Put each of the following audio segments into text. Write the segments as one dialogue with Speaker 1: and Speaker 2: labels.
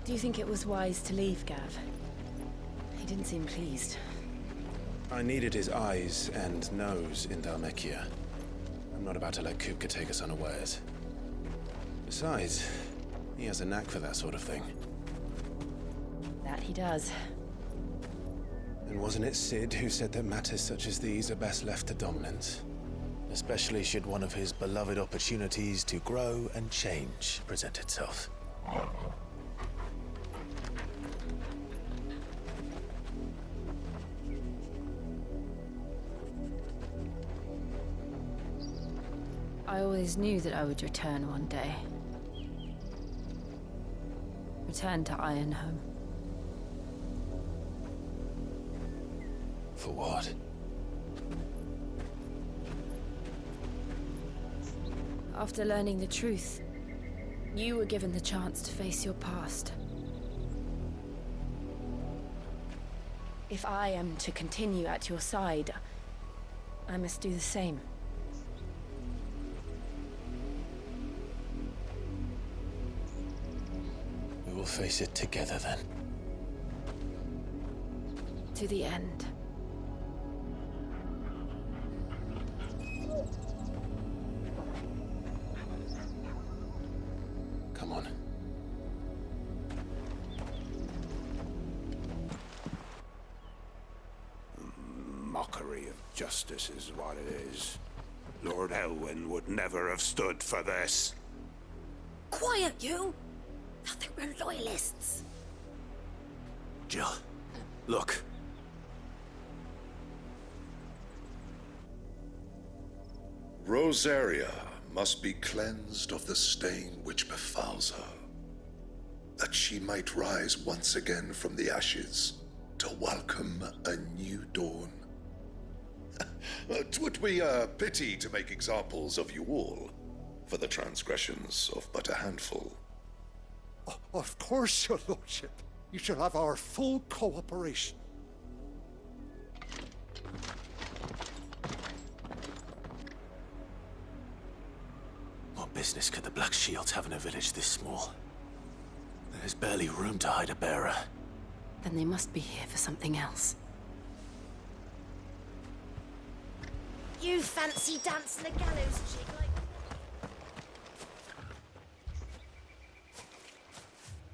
Speaker 1: Do you think it was wise to leave, Gav? He didn't seem pleased.
Speaker 2: I needed his eyes and nose in Dhalmekia. I'm not about to let Kupka take us unawares. Besides, he has a knack for that sort of thing.
Speaker 1: That he does.
Speaker 2: And wasn't it Sid who said that matters such as these are best left to dominance? Especially should one of his beloved opportunities to grow and change present itself.
Speaker 1: I always knew that I would return one day. Return to Ironhome.
Speaker 2: For what?
Speaker 1: After learning the truth, you were given the chance to face your past. If I am to continue at your side, I must do the same.
Speaker 2: We will face it together then.
Speaker 1: To the end.
Speaker 2: Come on.
Speaker 3: Mockery of justice is what it is. Lord Elwyn would never have stood for this.
Speaker 4: Quiet, you! I think we're loyalists.
Speaker 2: Jill, look.
Speaker 5: Rosaria must be cleansed of the stain which befouls her, that she might rise once again from the ashes to welcome a new dawn. 'Twould be a pity to make examples of you all, for the transgressions of but a handful.
Speaker 6: Of course, your lordship. You shall have our full cooperation.
Speaker 2: What business could the Black Shields have in a village this small? There's barely room to hide a bearer.
Speaker 1: Then they must be here for something else.
Speaker 4: You fancy dancing a gallows jig like...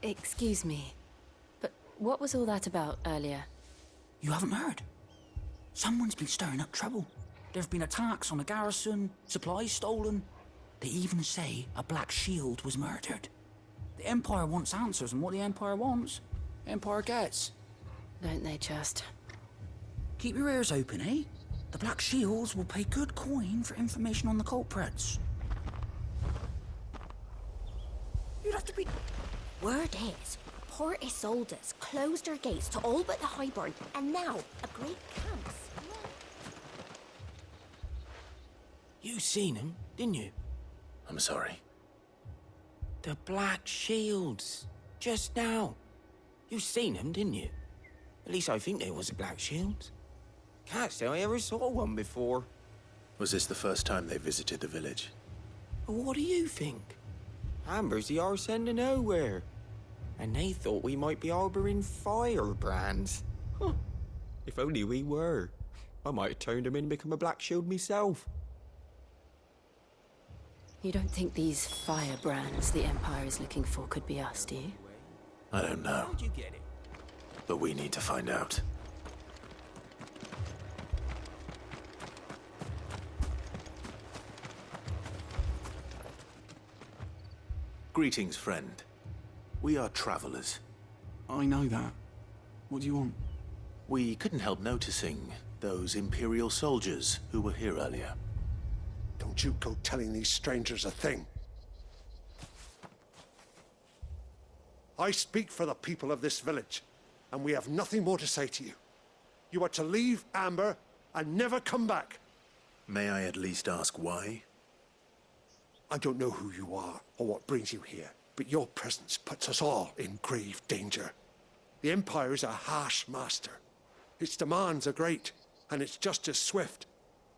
Speaker 1: Excuse me, but what was all that about earlier?
Speaker 7: You haven't heard? Someone's been stirring up trouble. There have been attacks on the garrison, supplies stolen. They even say a Black Shield was murdered. The Empire wants answers, and what the Empire wants, the Empire gets.
Speaker 1: Don't they just?
Speaker 7: Keep your ears open, eh? The Black Shields will pay good coin for information on the culprits.
Speaker 4: You'd have to be... Word is, Port Isolde's closed their gates to all but the Highborn, and now a great camp spread.
Speaker 8: You seen him, didn't you?
Speaker 2: I'm sorry.
Speaker 8: The Black Shields. Just now. You seen him, didn't you? At least I think there was a Black Shield. Can't say I ever saw one before.
Speaker 2: Was this the first time they visited the village?
Speaker 8: Well, what do you think? Amber's the arse end of nowhere. And they thought we might be harboring firebrands. Huh. If only we were. I might have turned him in and become a Black Shield myself.
Speaker 1: You don't think these firebrands the Empire is looking for could be us, do you?
Speaker 2: I don't know.
Speaker 8: How'd you get it?
Speaker 2: But we need to find out. Greetings, friend. We are travelers.
Speaker 9: I know that. What do you want?
Speaker 2: We couldn't help noticing those Imperial soldiers who were here earlier.
Speaker 6: Don't you go telling these strangers a thing. I speak for the people of this village, and we have nothing more to say to you. You are to leave Amber and never come back.
Speaker 2: May I at least ask why?
Speaker 6: I don't know who you are or what brings you here, but your presence puts us all in grave danger. The Empire is a harsh master. Its demands are great, and its justice swift.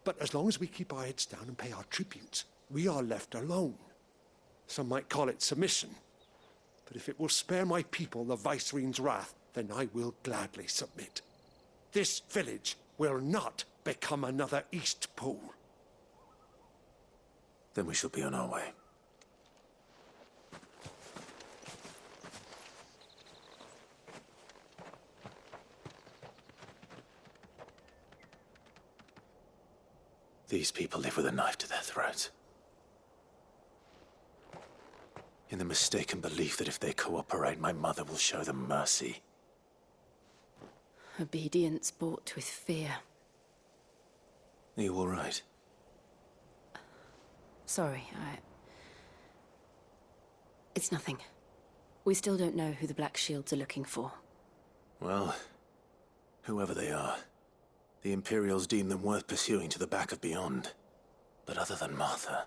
Speaker 6: But as long as we keep our heads down and pay our tributes, we are left alone. Some might call it submission. But if it will spare my people the Viceroy's wrath, then I will gladly submit. This village will not become another East Pool.
Speaker 2: Then we shall be on our way. These people live with a knife to their throats. In the mistaken belief that if they cooperate, my mother will show them mercy.
Speaker 1: Obedience bought with fear.
Speaker 2: Are you all right?
Speaker 1: Sorry, It's nothing. We still don't know who the Black Shields are looking for.
Speaker 2: Well, whoever they are, the Imperials deem them worth pursuing to the back of beyond. But other than Martha,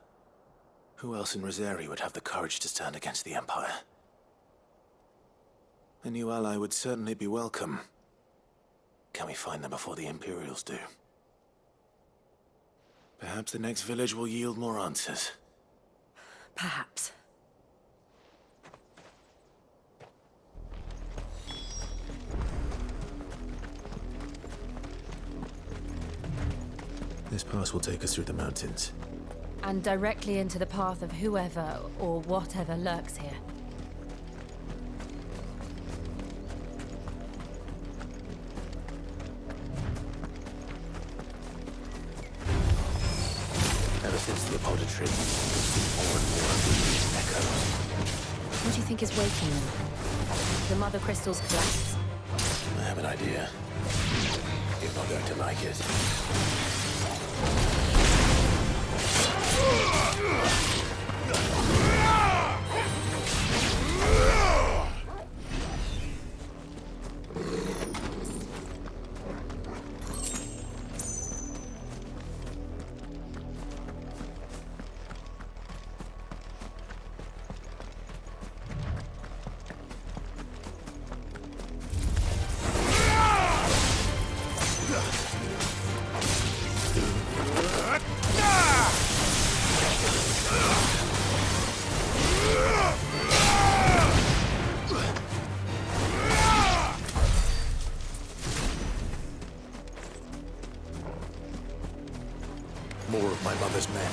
Speaker 2: who else in Rosari would have the courage to stand against the Empire? A new ally would certainly be welcome. Can we find them before the Imperials do? Perhaps the next village will yield more answers.
Speaker 1: Perhaps.
Speaker 2: This pass will take us through the mountains.
Speaker 1: And directly into the path of whoever or whatever lurks here.
Speaker 2: Ever since the apodatory, more and more of these echoes.
Speaker 1: What do you think is waking them? The Mothercrystals collapse?
Speaker 2: I have an idea. You're not going to like it. More of my mother's men.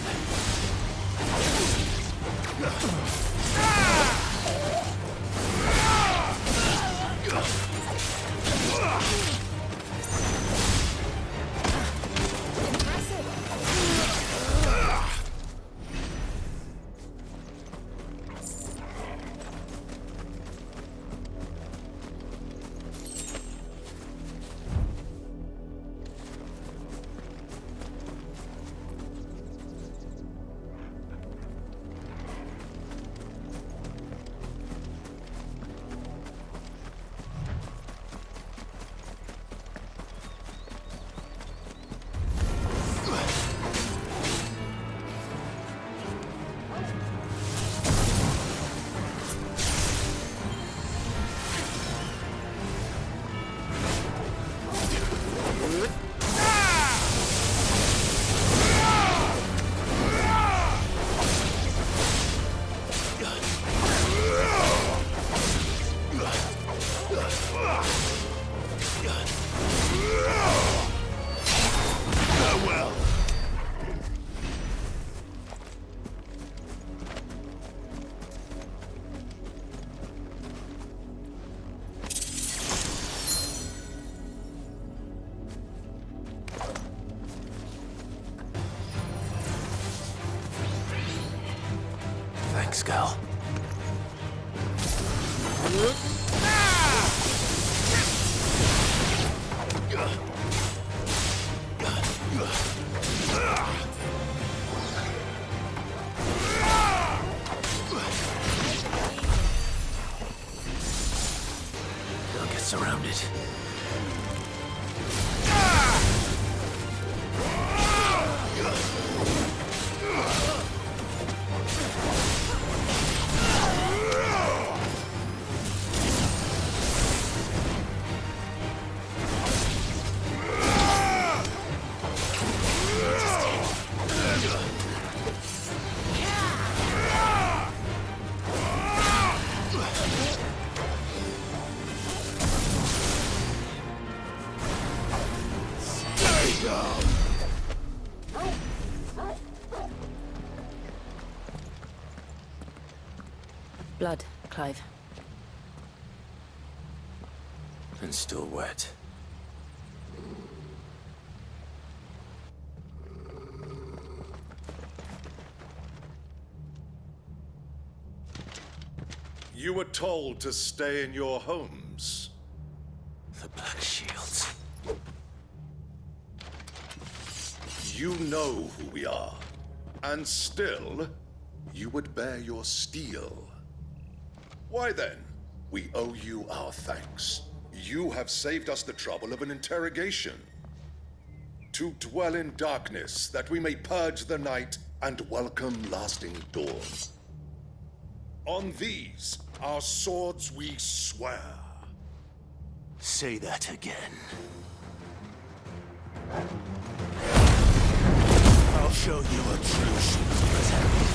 Speaker 2: Thanks, Gal. They'll get surrounded.
Speaker 1: Blood, Clive.
Speaker 2: And still wet.
Speaker 5: You were told to stay in your homes.
Speaker 2: The Black Shields.
Speaker 5: You know who we are. And still, you would bear your steel. Why then? We owe you our thanks. You have saved us the trouble of an interrogation. To dwell in darkness, that we may purge the night and welcome lasting dawn. On these, our swords we swear.
Speaker 2: Say that again. I'll show you a true shield present.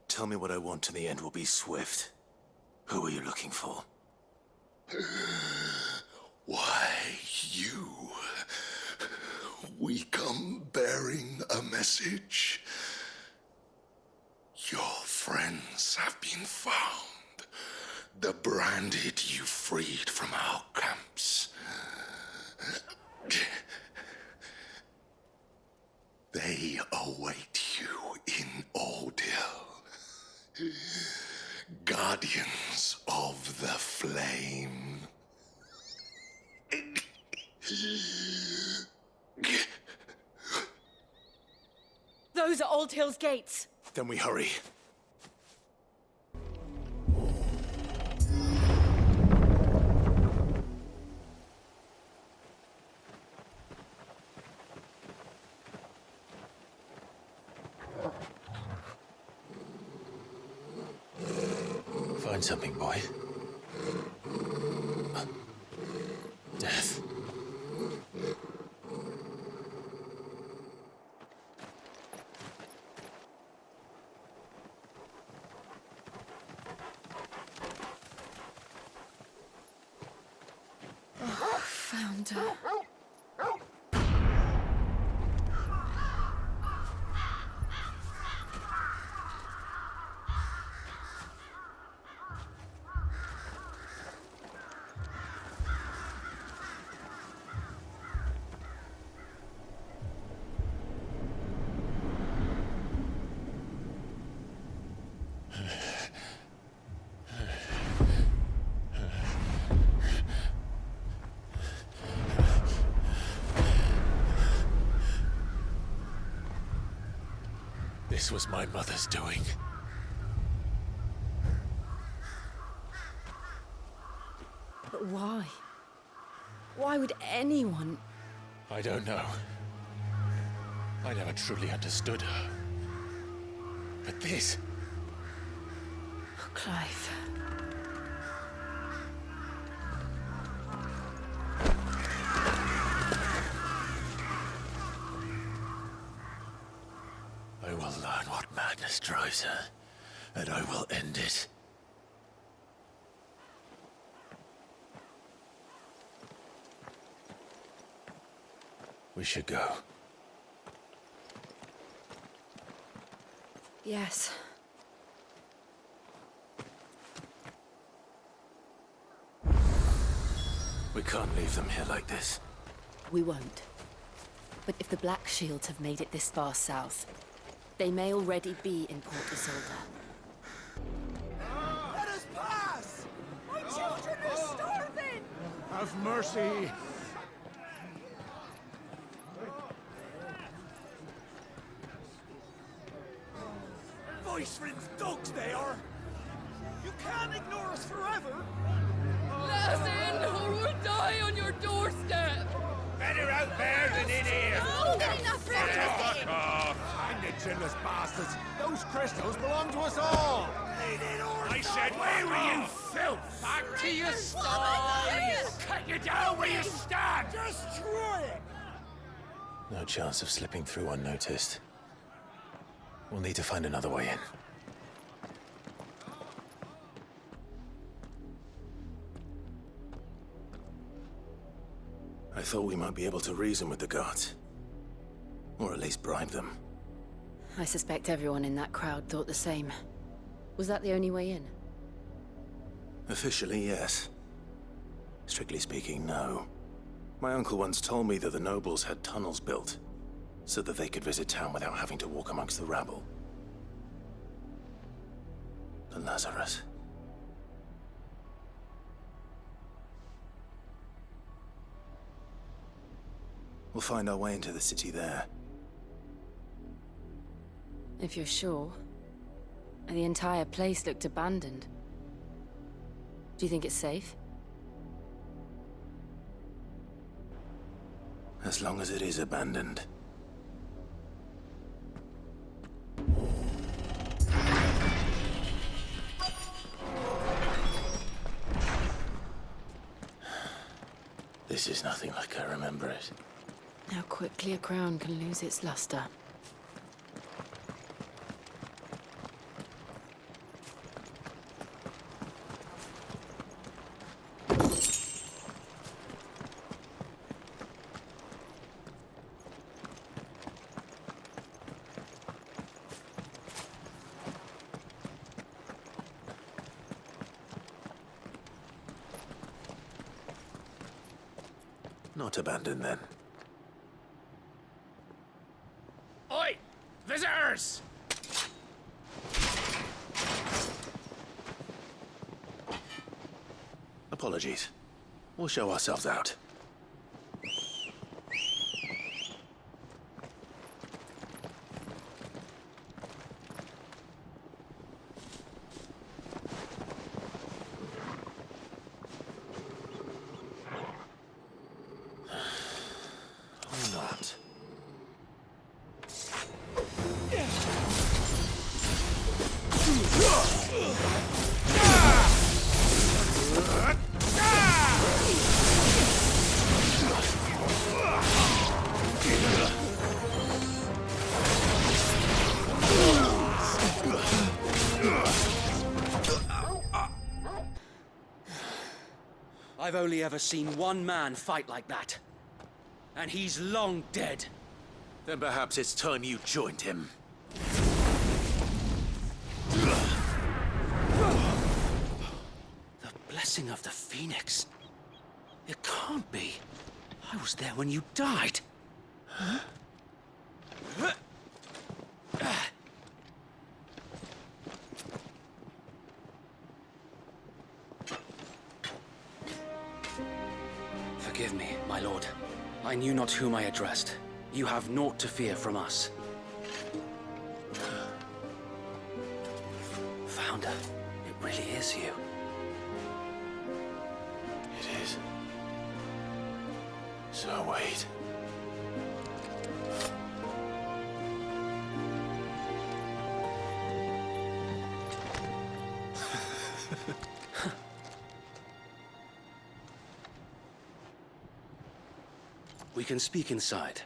Speaker 2: Tell me what I want and the end will be swift. Who are you looking for?
Speaker 5: Why, you. We come bearing a message. Your friends have been found. The branded you freed from our camps. They await you in Ordeal. Guardians of the Flame.
Speaker 1: Those are Old Hill's gates.
Speaker 2: Then we hurry. Find something, boy. Death.
Speaker 1: Found her.
Speaker 2: This was my mother's doing.
Speaker 1: But why? Why would anyone?
Speaker 2: I don't know. I never truly understood her. But this...
Speaker 1: Oh, Clive.
Speaker 2: closer, and I will end it. We should go.
Speaker 1: Yes.
Speaker 2: We can't leave them here like this.
Speaker 1: We won't. But if the Black Shields have made it this far south, they may already be in Port Isolde.
Speaker 6: Let us pass!
Speaker 4: My children are starving!
Speaker 6: Have mercy! Voice-rinsed dogs they are! You can't ignore us forever!
Speaker 10: Let us in, or we'll die on your doorstep!
Speaker 3: Better out there than in here!
Speaker 4: Oh, getting enough for everything!
Speaker 6: Find the chinless bastards! Those crystals belong to us all!
Speaker 3: I said, where were you, filth?
Speaker 10: Back to your sties!
Speaker 3: Cut you down where you stand!
Speaker 6: Destroy it!
Speaker 2: No chance of slipping through unnoticed. We'll need to find another way in. I thought we might be able to reason with the guards. Or at least bribe them.
Speaker 1: I suspect everyone in that crowd thought the same. Was that the only way in?
Speaker 2: Officially, yes. Strictly speaking, no. My uncle once told me that the nobles had tunnels built, so that they could visit town without having to walk amongst the rabble. But Lazarus... We'll find our way into the city there.
Speaker 1: If you're sure. The entire place looked abandoned. Do you think it's safe?
Speaker 2: As long as it is abandoned. This is nothing like I remember it.
Speaker 1: How quickly a crown can lose its luster.
Speaker 2: Not abandoned, then.
Speaker 3: Oi! Visitors!
Speaker 2: Apologies. We'll show ourselves out. Or not.
Speaker 11: I've only ever seen one man fight like that. And he's long dead.
Speaker 2: Then perhaps it's time you joined him.
Speaker 11: The blessing of the Phoenix. It can't be. I was there when you died. Huh? Forgive me, my lord. I knew not whom I addressed. You have naught to fear from us. Founder, it really is you.
Speaker 2: It is. So wait.
Speaker 11: We can speak inside.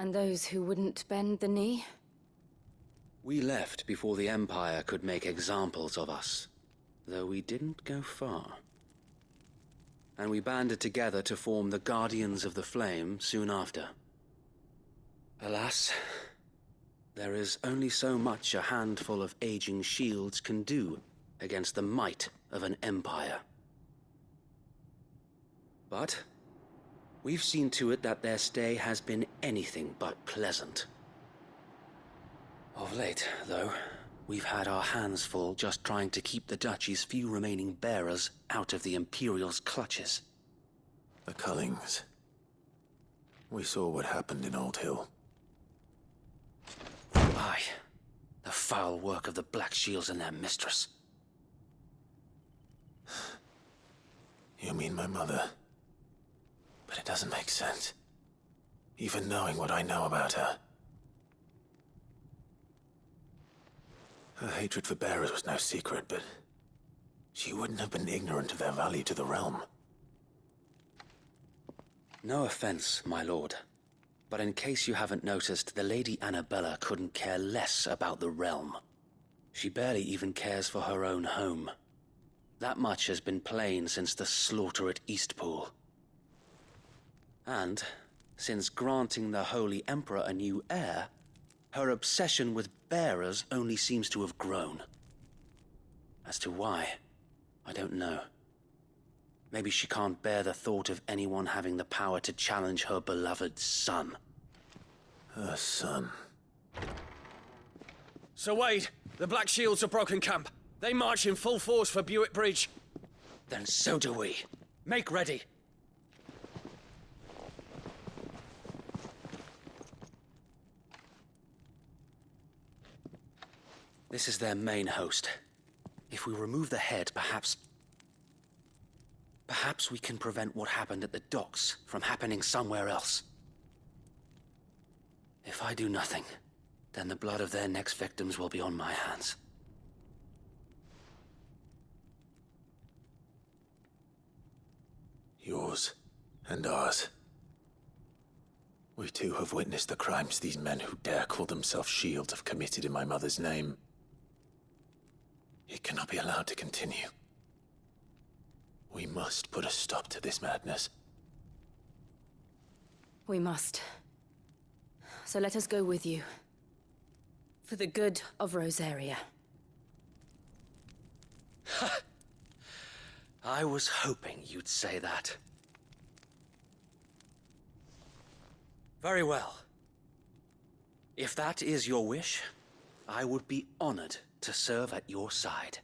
Speaker 1: And those who wouldn't bend the knee?
Speaker 11: We left before the Empire could make examples of us, though we didn't go far. And we banded together to form the Guardians of the Flame soon after. Alas, there is only so much a handful of aging shields can do against the might of an empire. But we've seen to it that their stay has been anything but pleasant. Of late, though, we've had our hands full just trying to keep the Duchy's few remaining bearers out of the Imperial's clutches.
Speaker 2: The Cullings. We saw what happened in Old Hill.
Speaker 11: Aye, the foul work of the Black Shields and their mistress.
Speaker 2: You mean my mother? But it doesn't make sense. Even knowing what I know about her. Her hatred for bearers was no secret, but she wouldn't have been ignorant of their value to the realm.
Speaker 11: No offense, my lord, but in case you haven't noticed, the Lady Annabella couldn't care less about the realm. She barely even cares for her own home. That much has been plain since the slaughter at Eastpool. And, since granting the Holy Emperor a new heir, her obsession with bearers only seems to have grown. As to why, I don't know. Maybe she can't bear the thought of anyone having the power to challenge her beloved son.
Speaker 2: Her son.
Speaker 12: Sir Wade, the Black Shields have broken camp. They march in full force for Buick Bridge.
Speaker 11: Then so do we. Make ready. This is their main host. If we remove the head, perhaps we can prevent what happened at the docks from happening somewhere else. If I do nothing, then the blood of their next victims will be on my hands.
Speaker 2: Yours and ours. We too have witnessed the crimes these men who dare call themselves shields have committed in my mother's name. It cannot be allowed to continue. We must put a stop to this madness.
Speaker 1: We must. So let us go with you. For the good of Rosaria.
Speaker 11: I was hoping you'd say that. Very well. If that is your wish, I would be honored to serve at your side.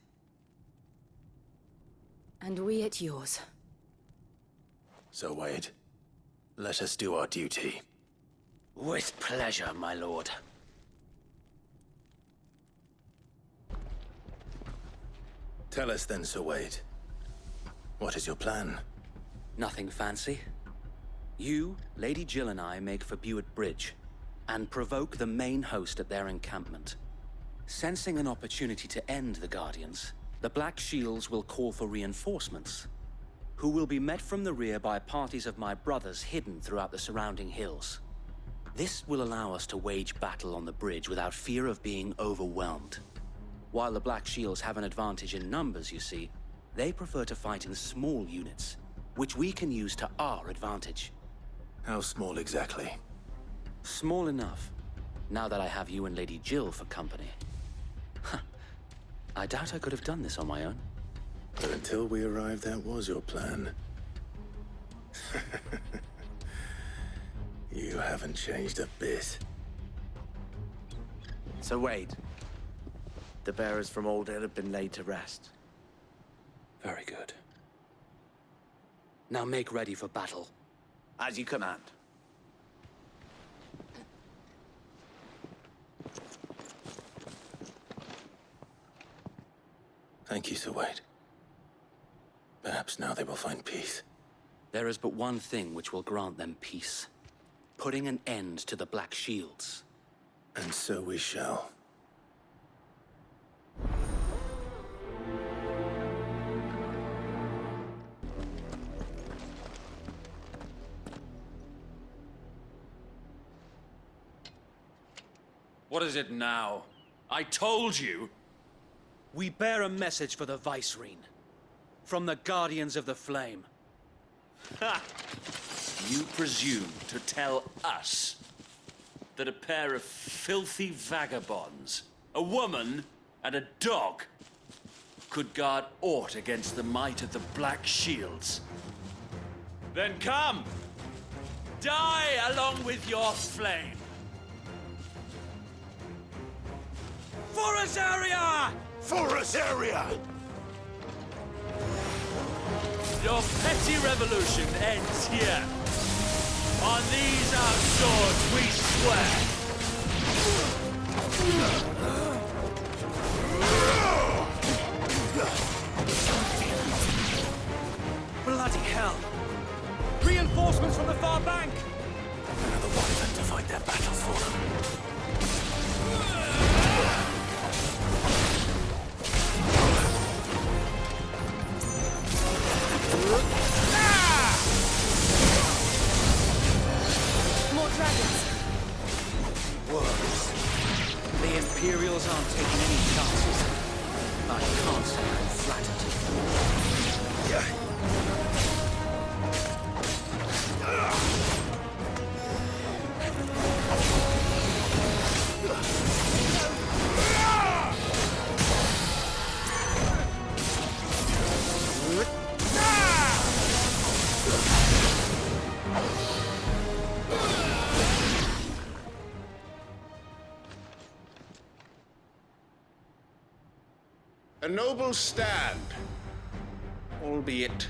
Speaker 1: And we at yours.
Speaker 2: So, Wade, let us do our duty.
Speaker 11: With pleasure, my lord.
Speaker 2: Tell us then, Sir Wade. What is your plan?
Speaker 11: Nothing fancy. You, Lady Jill and I make for Buick Bridge, and provoke the main host at their encampment. Sensing an opportunity to end the Guardians, the Black Shields will call for reinforcements, who will be met from the rear by parties of my brothers hidden throughout the surrounding hills. This will allow us to wage battle on the bridge without fear of being overwhelmed. While the Black Shields have an advantage in numbers, you see, they prefer to fight in small units, which we can use to our advantage.
Speaker 2: How small exactly?
Speaker 11: Small enough, now that I have you and Lady Jill for company. I doubt I could have done this on my own.
Speaker 2: But until we arrived, that was your plan. You haven't changed a bit.
Speaker 13: So Wade, the bearers from Old Hill have been laid to rest.
Speaker 11: Very good. Now make ready for battle.
Speaker 13: As you command.
Speaker 2: Thank you, Sir Wade. Perhaps now they will find peace.
Speaker 11: There is but one thing which will grant them peace. Putting an end to the Black Shields.
Speaker 2: And so we shall.
Speaker 12: What is it now? I told you!
Speaker 11: We bear a message for the Vicereine. From the Guardians of the Flame.
Speaker 14: Ha! You presume to tell us that a pair of filthy vagabonds, a woman and a dog, could guard aught against the might of the Black Shields? Then come! Die along with your flame! For Azaria!
Speaker 3: For Azaria!
Speaker 14: Your petty revolution ends here. On these our swords we swear.
Speaker 11: Bloody hell! Reinforcements from the far bank!
Speaker 2: Another wyvern to fight their battles for them.
Speaker 1: More dragons!
Speaker 11: Worse. The Imperials aren't taking any chances. I can't say I'm flattered.
Speaker 5: A noble stand, albeit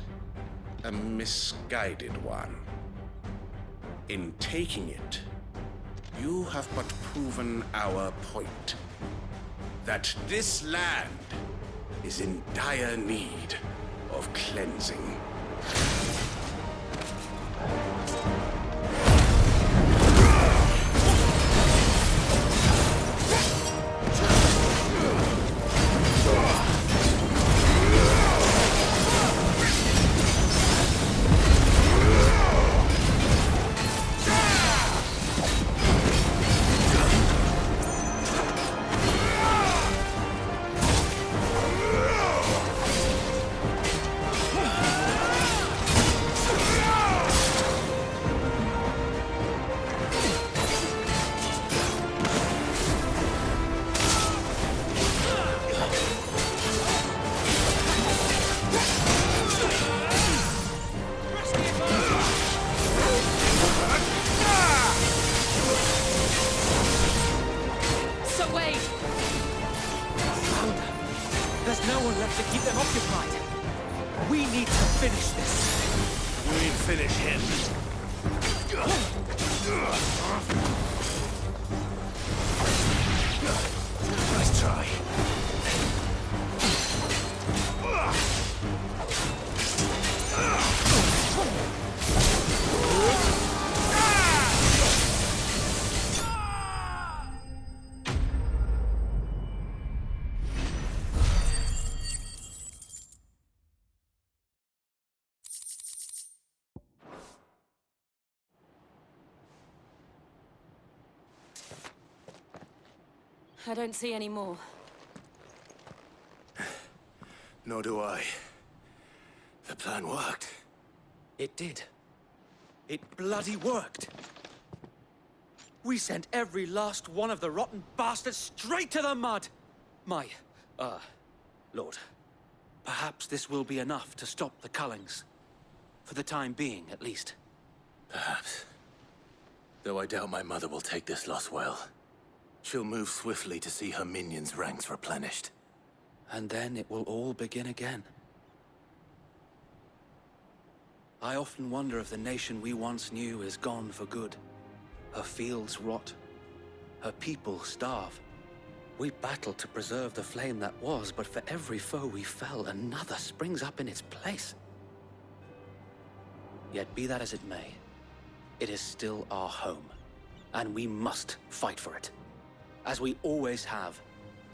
Speaker 5: a misguided one. In taking it, you have but proven our point, that this land is in dire need of cleansing.
Speaker 1: I don't see any more.
Speaker 2: Nor do I. The plan worked.
Speaker 11: It did. It bloody worked. We sent every last one of the rotten bastards straight to the mud! Lord, perhaps this will be enough to stop the Cullings. For the time being, at least.
Speaker 2: Perhaps. Though I doubt my mother will take this loss well. She'll move swiftly to see her minions' ranks replenished.
Speaker 11: And then it will all begin again. I often wonder if the nation we once knew is gone for good. Her fields rot. Her people starve. We battled to preserve the flame that was, but for every foe we fell, another springs up in its place. Yet be that as it may, it is still our home, and we must fight for it. As we always have,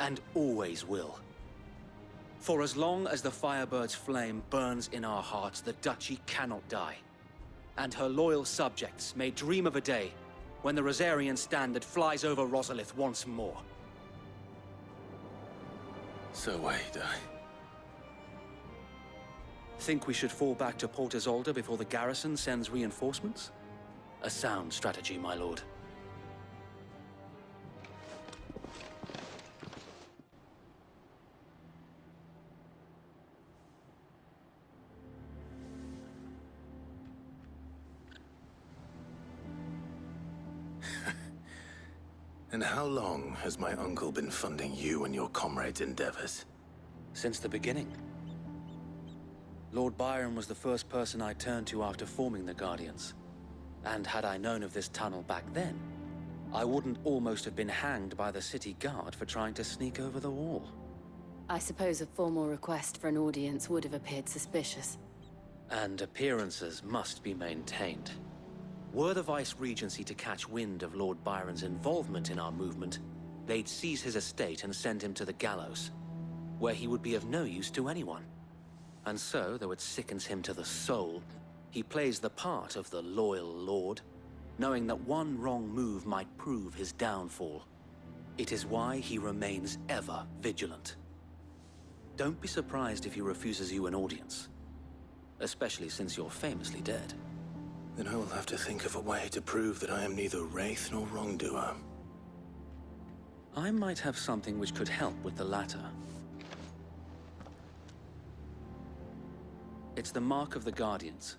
Speaker 11: and always will. For as long as the Firebird's flame burns in our hearts, the Duchy cannot die. And her loyal subjects may dream of a day when the Rosarian standard flies over Rosalith once more.
Speaker 2: So wait,
Speaker 11: Think we should fall back to Port Isolde before the garrison sends reinforcements? A sound strategy, my lord.
Speaker 2: And how long has my uncle been funding you and your comrades' endeavors?
Speaker 11: Since the beginning. Lord Byron was the first person I turned to after forming the Guardians. And had I known of this tunnel back then, I wouldn't almost have been hanged by the city guard for trying to sneak over the wall.
Speaker 1: I suppose a formal request for an audience would have appeared suspicious.
Speaker 11: And appearances must be maintained. Were the Vice-Regency to catch wind of Lord Byron's involvement in our movement, they'd seize his estate and send him to the gallows, where he would be of no use to anyone. And so, though it sickens him to the soul, he plays the part of the loyal lord, knowing that one wrong move might prove his downfall. It is why he remains ever vigilant. Don't be surprised if he refuses you an audience, especially since you're famously dead.
Speaker 2: Then I will have to think of a way to prove that I am neither wraith nor wrongdoer.
Speaker 11: I might have something which could help with the latter. It's the mark of the Guardians.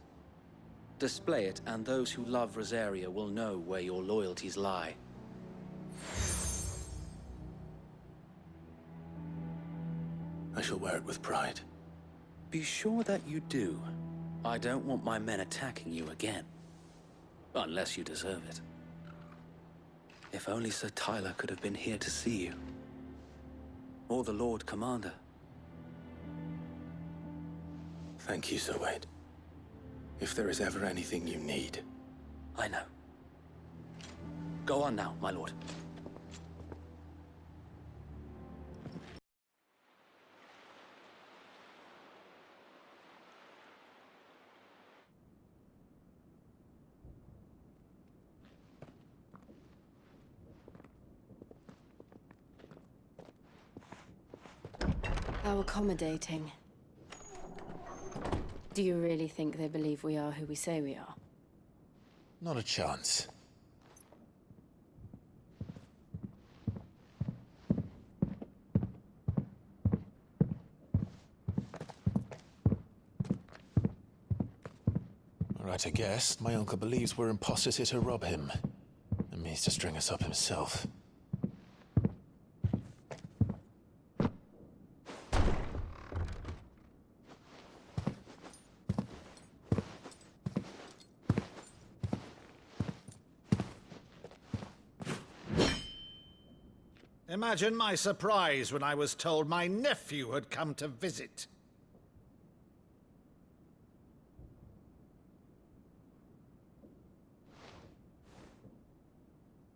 Speaker 11: Display it, and those who love Rosaria will know where your loyalties lie.
Speaker 2: I shall wear it with pride.
Speaker 11: Be sure that you do. I don't want my men attacking you again. Unless you deserve it. If only Sir Tyler could have been here to see you. Or the Lord Commander.
Speaker 2: Thank you, Sir Wade. If there is ever anything you need.
Speaker 11: I know. Go on now, my lord.
Speaker 1: How accommodating. Do you really think they believe we are who we say we are?
Speaker 2: Not a chance. Right, I guess. My uncle believes we're imposters here to rob him. And means to string us up himself.
Speaker 15: Imagine my surprise when I was told my nephew had come to visit.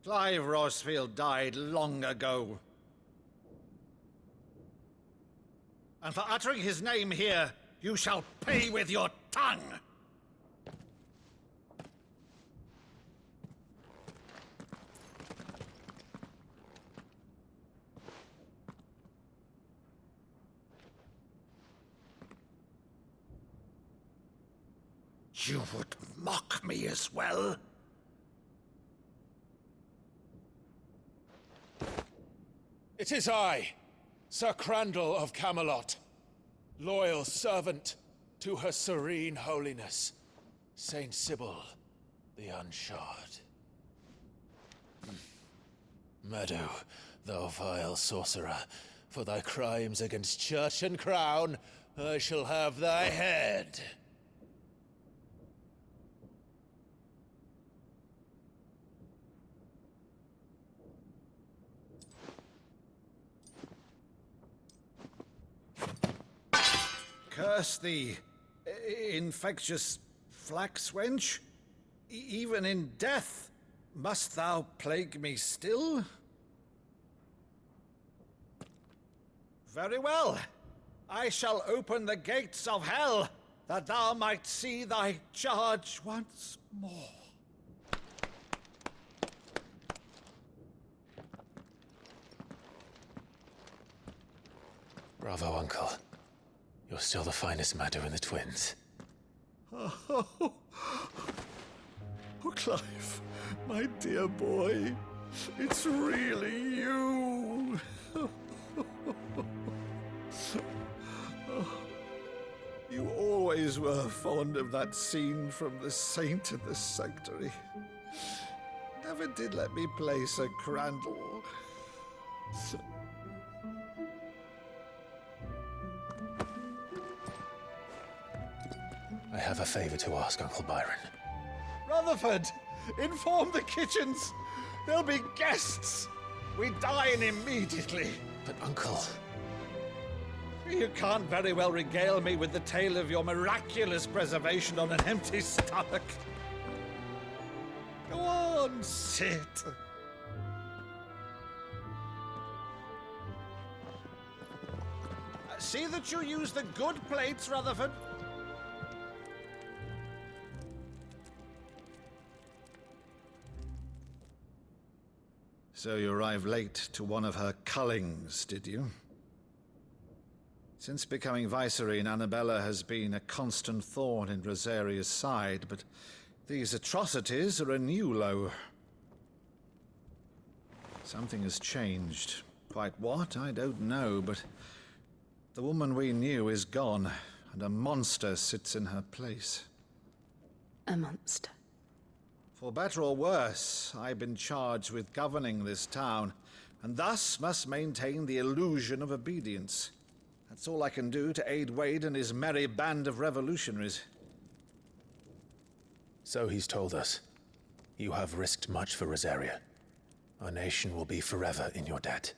Speaker 15: Clive Rosfield died long ago. And for uttering his name here, you shall pay with your tongue! You would mock me as well?
Speaker 2: It is I, Sir Crandall of Camelot, loyal servant to her serene holiness, Saint Sybil the Unshod. Meadow, thou vile sorcerer, for thy crimes against church and crown, I shall have thy head.
Speaker 15: Curse thee, infectious flax wench. Even in death, must thou plague me still? Very well. I shall open the gates of hell, that thou might see thy charge once more.
Speaker 2: Bravo, Uncle. You're still the finest Maddo in the twins.
Speaker 15: Oh, Clive, my dear boy, it's really you. You always were fond of that scene from The Saint in the Sanctuary. Never did let me play Sir Crandall.
Speaker 2: I have a favor to ask, Uncle Byron.
Speaker 15: Rutherford, inform the kitchens. There'll be guests. We dine immediately.
Speaker 2: But, Uncle...
Speaker 15: You can't very well regale me with the tale of your miraculous preservation on an empty stomach. Go on, sit. See that you use the good plates, Rutherford. So you arrived late to one of her cullings, did you? Since becoming Vicereine, Annabella has been a constant thorn in Rosaria's side, but these atrocities are a new low. Something has changed. Quite what, I don't know, but the woman we knew is gone, and a monster sits in her place.
Speaker 1: A monster?
Speaker 15: For better or worse, I've been charged with governing this town, and thus must maintain the illusion of obedience. That's all I can do to aid Wade and his merry band of revolutionaries.
Speaker 2: So he's told us. You have risked much for Rosaria. Our nation will be forever in your debt.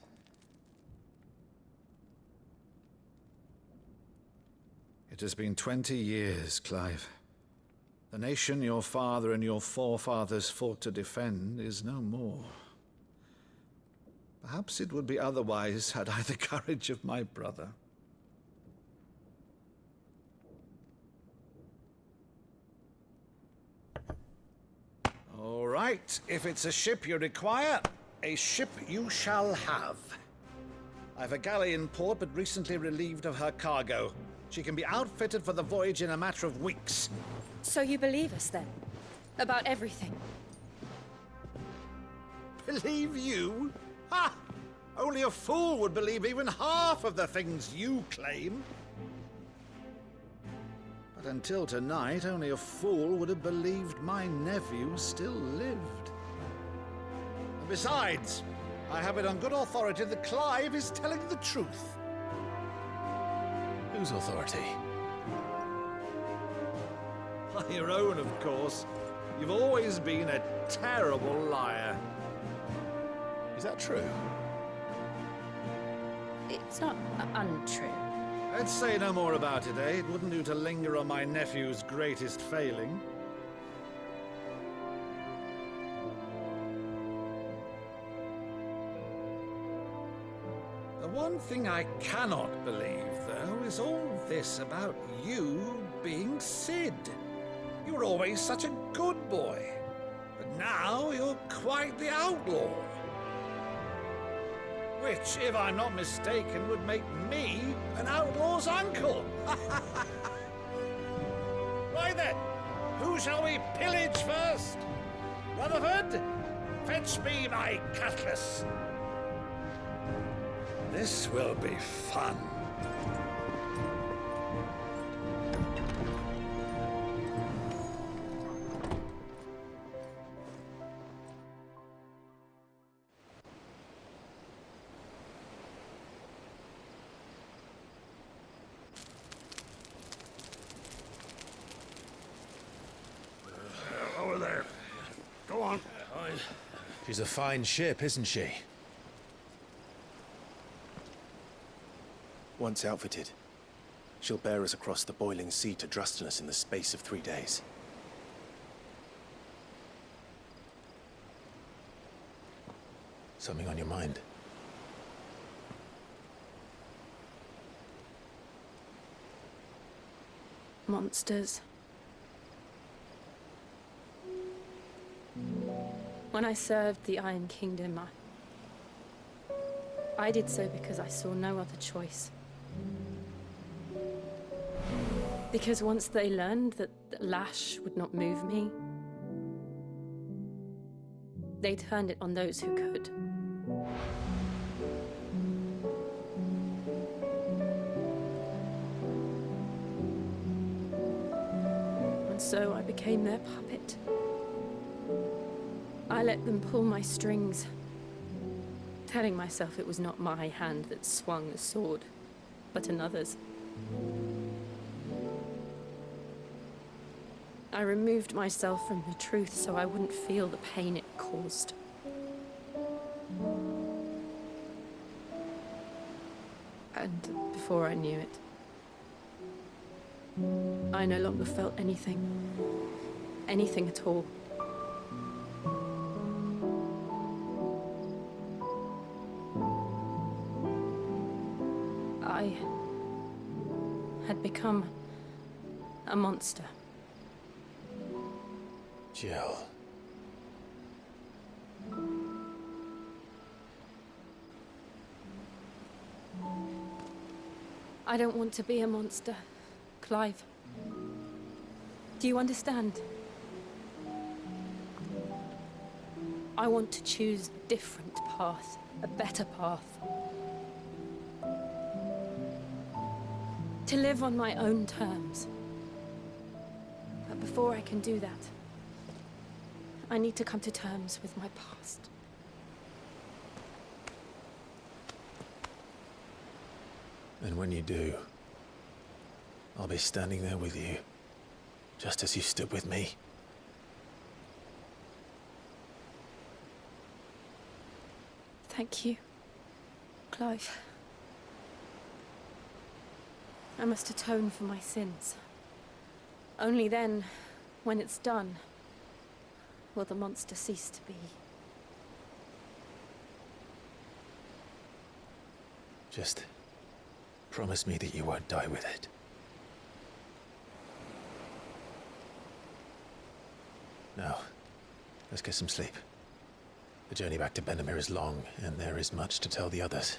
Speaker 15: It has been 20 years, Clive. The nation your father and your forefathers fought to defend is no more. Perhaps it would be otherwise had I the courage of my brother. All right, if it's a ship you require, a ship you shall have. I've a galley in port, but recently relieved of her cargo. She can be outfitted for the voyage in a matter of weeks.
Speaker 1: So you believe us, then? About everything?
Speaker 15: Believe you? Ha! Only a fool would believe even half of the things you claim. But until tonight, only a fool would have believed my nephew still lived. And besides, I have it on good authority that Clive is telling the truth.
Speaker 2: Whose authority?
Speaker 15: Your own, of course. You've always been a terrible liar.
Speaker 2: Is that true?
Speaker 1: It's not untrue.
Speaker 15: Let's say no more about it, eh? It wouldn't do to linger on my nephew's greatest failing. The one thing I cannot believe, though, is all this about you being Sid. You were always such a good boy, but now you're quite the outlaw. Which, if I'm not mistaken, would make me an outlaw's uncle. Right then, who shall we pillage first? Rutherford, fetch me my cutlass. This will be fun.
Speaker 3: Over there. Go on.
Speaker 2: She's a fine ship, isn't she?
Speaker 16: Once outfitted, she'll bear us across the boiling sea to Drustenus in the space of 3 days.
Speaker 2: Something on your mind?
Speaker 1: Monsters. When I served the Iron Kingdom, I did so because I saw no other choice.
Speaker 17: Because once they learned that the lash would not move me, they turned it on those who could. And so I became their puppet. I let them pull my strings, telling myself it was not my hand that swung the sword, but another's. I removed myself from the truth so I wouldn't feel the pain it caused. And before I knew it, I no longer felt anything. Anything at all. I had become a monster.
Speaker 2: Jill.
Speaker 17: I don't want to be a monster, Clive. Do you understand? I want to choose a different path, a better path. To live on my own terms. But before I can do that, I need to come to terms with my past.
Speaker 2: And when you do, I'll be standing there with you, just as you stood with me.
Speaker 17: Thank you, Clive. I must atone for my sins. Only then, when it's done, will the monster cease to be.
Speaker 2: Just promise me that you won't die with it. Now, let's get some sleep. The journey back to Benamir is long, and there is much to tell the others.